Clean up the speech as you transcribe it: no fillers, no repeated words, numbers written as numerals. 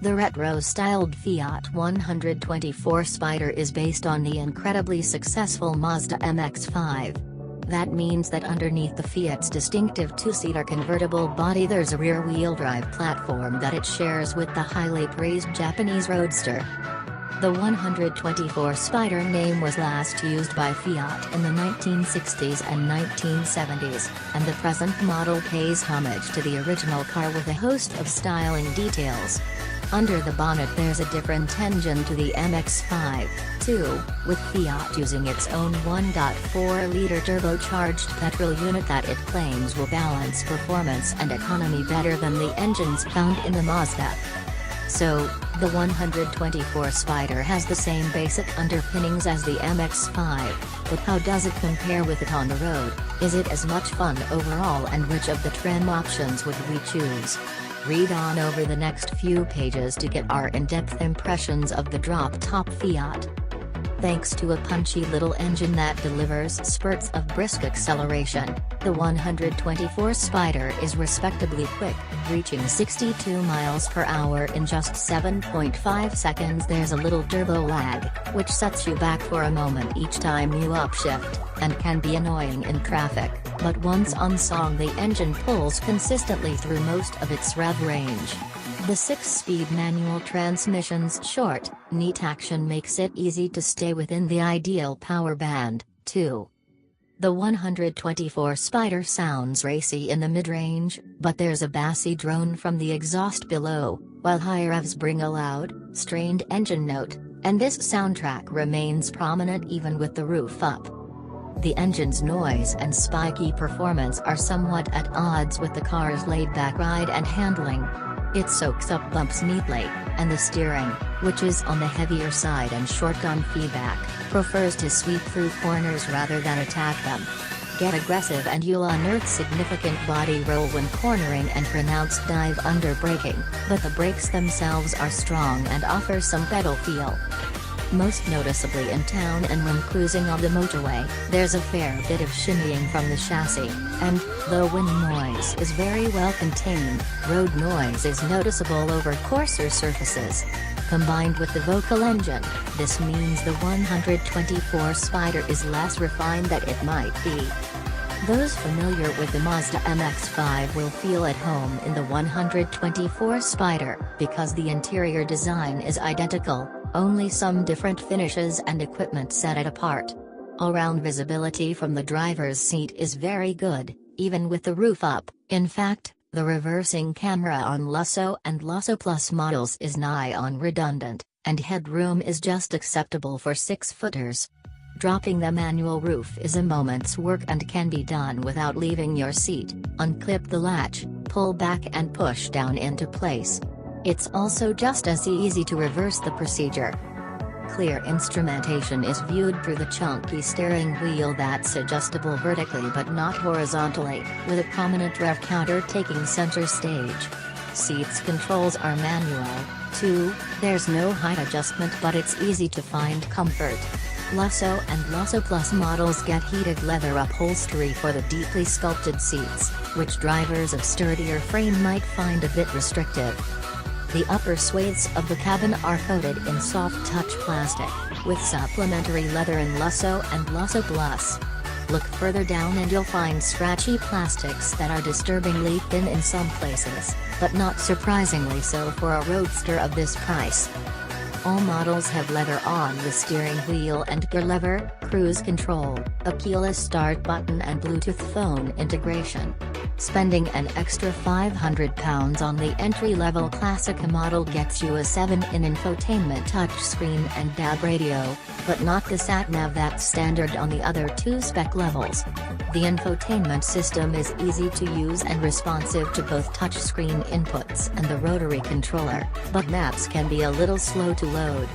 The retro-styled Fiat 124 Spider is based on the incredibly successful Mazda MX-5. That means that underneath the Fiat's distinctive two-seater convertible body there's a rear-wheel drive platform that it shares with the highly praised Japanese roadster. The 124 Spider name was last used by Fiat in the 1960s and 1970s, and the present model pays homage to the original car with a host of styling details. Under the bonnet there's a different engine to the MX-5, too, with Fiat using its own 1.4-liter turbocharged petrol unit that it claims will balance performance and economy better than the engines found in the Mazda. So, the 124 Spider has the same basic underpinnings as the MX-5, but how does it compare with it on the road? Is it as much fun overall, and which of the trim options would we choose? Read on over the next few pages to get our in-depth impressions of the drop-top Fiat. Thanks to a punchy little engine that delivers spurts of brisk acceleration, the 124 Spider is respectably quick, reaching 62 miles per hour in just 7.5 seconds. There's a little turbo lag, which sets you back for a moment each time you upshift, and can be annoying in traffic, but once on song the engine pulls consistently through most of its rev range. The 6-speed manual transmission's short, neat action makes it easy to stay within the ideal power band, too. The 124 Spider sounds racy in the mid-range, but there's a bassy drone from the exhaust below, while high revs bring a loud, strained engine note, and this soundtrack remains prominent even with the roof up. The engine's noise and spiky performance are somewhat at odds with the car's laid-back ride and handling. It soaks up bumps neatly, and the steering, which is on the heavier side and short on feedback, prefers to sweep through corners rather than attack them. Get aggressive and you'll unearth significant body roll when cornering and pronounced dive under braking, but the brakes themselves are strong and offer some pedal feel. Most noticeably in town and when cruising on the motorway, there's a fair bit of shimmying from the chassis, and, though wind noise is very well contained, road noise is noticeable over coarser surfaces. Combined with the vocal engine, this means the 124 Spider is less refined than it might be. Those familiar with the Mazda MX-5 will feel at home in the 124 Spider, because the interior design is identical, only some different finishes and equipment set it apart. All-round visibility from the driver's seat is very good, even with the roof up. In fact, the reversing camera on Lusso and Lusso Plus models is nigh on redundant, and headroom is just acceptable for 6-footers. Dropping the manual roof is a moment's work and can be done without leaving your seat. Unclip the latch, pull back and push down into place. It's also just as easy to reverse the procedure. Clear instrumentation is viewed through the chunky steering wheel that's adjustable vertically but not horizontally, with a prominent rev counter taking center stage. Seats controls are manual, too. There's no height adjustment, but it's easy to find comfort. Lusso and Lusso Plus models get heated leather upholstery for the deeply sculpted seats, which drivers of sturdier frame might find a bit restrictive. The upper swathes of the cabin are coated in soft touch plastic, with supplementary leather in Lusso and Lusso Plus. Look further down and you'll find scratchy plastics that are disturbingly thin in some places, but not surprisingly so for a roadster of this price. All models have leather on the steering wheel and gear lever, cruise control, a keyless start button and Bluetooth phone integration. Spending an extra £500 on the entry-level Classic model gets you a 7-in infotainment touchscreen and DAB radio, but not the sat-nav that's standard on the other two spec levels. The infotainment system is easy to use and responsive to both touchscreen inputs and the rotary controller, but maps can be a little slow to load.